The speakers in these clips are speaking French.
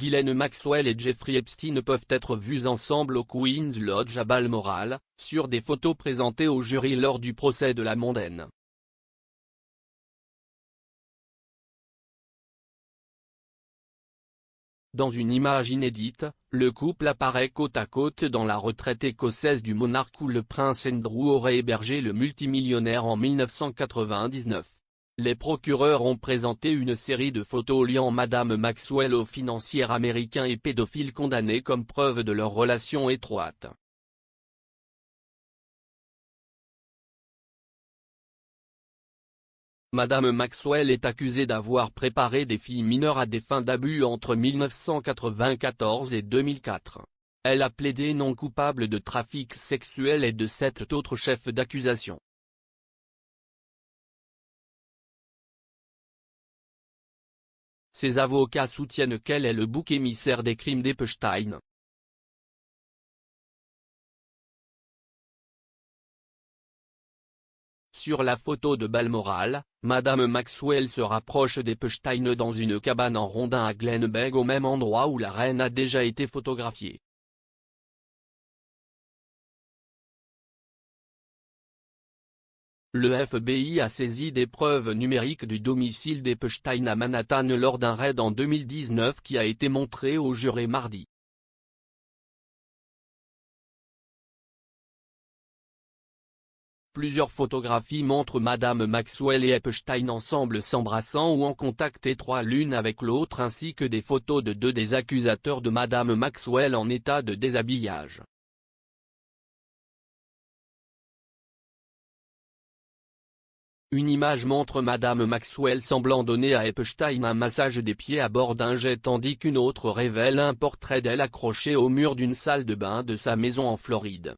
Ghislaine Maxwell et Jeffrey Epstein peuvent être vus ensemble au Queen's Lodge à Balmoral, sur des photos présentées au jury lors du procès de la mondaine. Dans une image inédite, le couple apparaît côte à côte dans la retraite écossaise du monarque où le prince Andrew aurait hébergé le multimillionnaire en 1999. Les procureurs ont présenté une série de photos liant Madame Maxwell au financier américain et pédophile condamné comme preuve de leur relation étroite. Madame Maxwell est accusée d'avoir préparé des filles mineures à des fins d'abus entre 1994 et 2004. Elle a plaidé non coupable de trafic sexuel et de 7 autres chefs d'accusation. Ses avocats soutiennent qu'elle est le bouc émissaire des crimes d'Epstein. Sur la photo de Balmoral, Madame Maxwell se rapproche d'Epstein dans une cabane en rondin à Glen Beg au même endroit où la reine a déjà été photographiée. Le FBI a saisi des preuves numériques du domicile d'Epstein à Manhattan lors d'un raid en 2019 qui a été montré au jury mardi. Plusieurs photographies montrent Madame Maxwell et Epstein ensemble s'embrassant ou en contact étroit l'une avec l'autre ainsi que des photos de 2 des accusateurs de Madame Maxwell en état de déshabillage. Une image montre Madame Maxwell semblant donner à Epstein un massage des pieds à bord d'un jet tandis qu'une autre révèle un portrait d'elle accroché au mur d'une salle de bain de sa maison en Floride.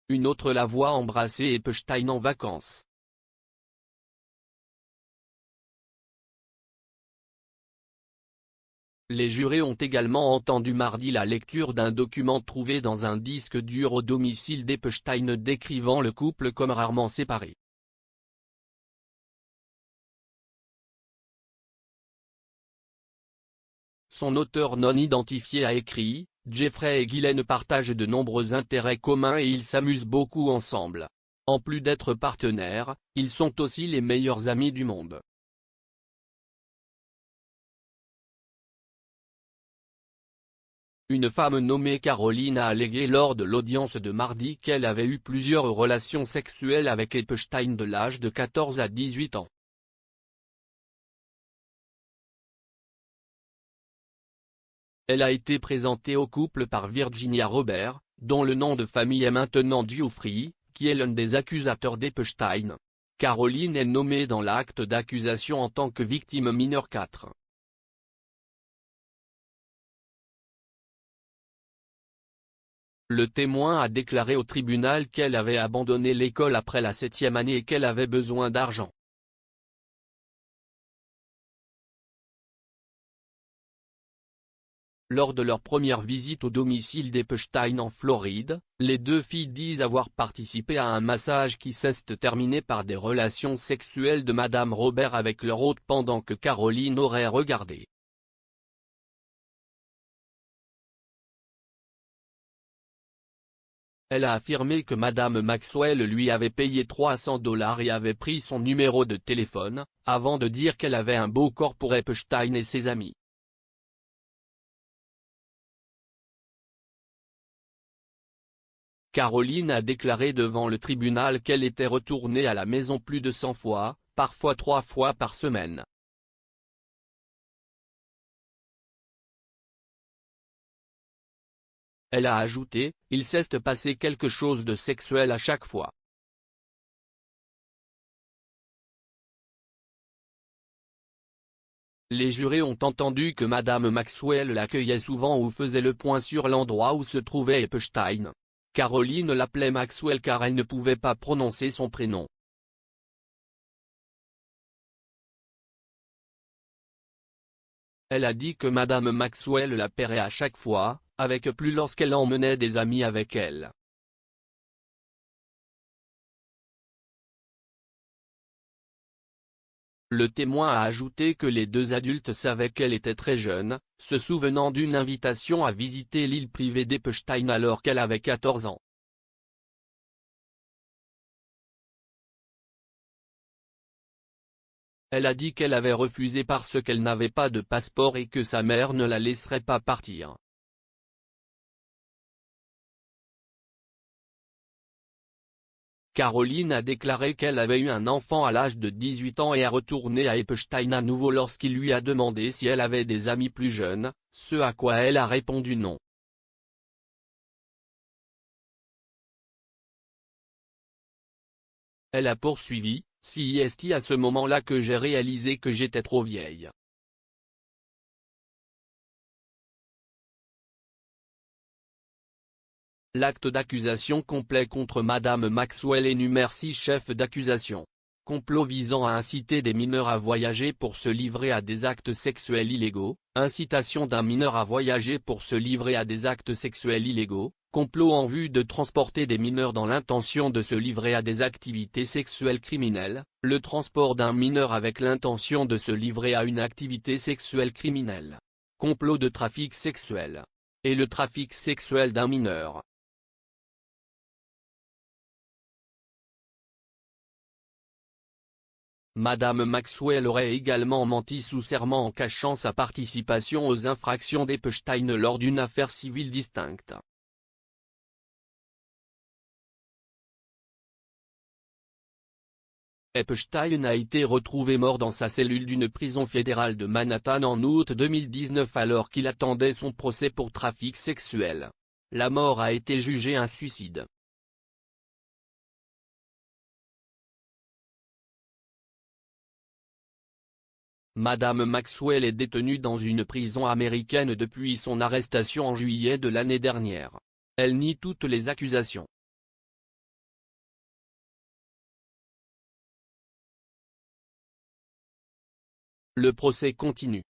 Une autre la voit embrasser Epstein en vacances. Les jurés ont également entendu mardi la lecture d'un document trouvé dans un disque dur au domicile d'Epstein décrivant le couple comme rarement séparé. Son auteur non identifié a écrit: « Jeffrey et Ghislaine partagent de nombreux intérêts communs et ils s'amusent beaucoup ensemble. En plus d'être partenaires, ils sont aussi les meilleurs amis du monde. » Une femme nommée Caroline a allégué lors de l'audience de mardi qu'elle avait eu plusieurs relations sexuelles avec Epstein de l'âge de 14 à 18 ans. Elle a été présentée au couple par Virginia Robert, dont le nom de famille est maintenant Giuffre, qui est l'un des accusateurs d'Epstein. Caroline est nommée dans l'acte d'accusation en tant que victime mineure 4. Le témoin a déclaré au tribunal qu'elle avait abandonné l'école après la 7e année et qu'elle avait besoin d'argent. Lors de leur première visite au domicile d'Epstein en Floride, les 2 filles disent avoir participé à un massage qui s'est terminé par des relations sexuelles de Madame Robert avec leur hôte pendant que Caroline aurait regardé. Elle a affirmé que Madame Maxwell lui avait payé $300 et avait pris son numéro de téléphone, avant de dire qu'elle avait un beau corps pour Epstein et ses amis. Caroline a déclaré devant le tribunal qu'elle était retournée à la maison plus de 100 fois, parfois 3 fois par semaine. Elle a ajouté: « Il s'est passé quelque chose de sexuel à chaque fois. » Les jurés ont entendu que Madame Maxwell l'accueillait souvent ou faisait le point sur l'endroit où se trouvait Epstein. Caroline l'appelait Maxwell car elle ne pouvait pas prononcer son prénom. Elle a dit que Madame Maxwell la pairait à chaque fois, avec plus lorsqu'elle emmenait des amis avec elle. Le témoin a ajouté que les deux adultes savaient qu'elle était très jeune, se souvenant d'une invitation à visiter l'île privée d'Epstein alors qu'elle avait 14 ans. Elle a dit qu'elle avait refusé parce qu'elle n'avait pas de passeport et que sa mère ne la laisserait pas partir. Caroline a déclaré qu'elle avait eu un enfant à l'âge de 18 ans et a retourné à Epstein à nouveau lorsqu'il lui a demandé si elle avait des amis plus jeunes, ce à quoi elle a répondu non. Elle a poursuivi, c'est à ce moment-là que j'ai réalisé que j'étais trop vieille. L'acte d'accusation complet contre Madame Maxwell énumère 6 chefs d'accusation. Complot visant à inciter des mineurs à voyager pour se livrer à des actes sexuels illégaux, incitation d'un mineur à voyager pour se livrer à des actes sexuels illégaux, complot en vue de transporter des mineurs dans l'intention de se livrer à des activités sexuelles criminelles, le transport d'un mineur avec l'intention de se livrer à une activité sexuelle criminelle. Complot de trafic sexuel. Et le trafic sexuel d'un mineur. Madame Maxwell aurait également menti sous serment en cachant sa participation aux infractions d'Epstein lors d'une affaire civile distincte. Epstein a été retrouvé mort dans sa cellule d'une prison fédérale de Manhattan en août 2019 alors qu'il attendait son procès pour trafic sexuel. La mort a été jugée un suicide. Madame Maxwell est détenue dans une prison américaine depuis son arrestation en juillet de l'année dernière. Elle nie toutes les accusations. Le procès continue.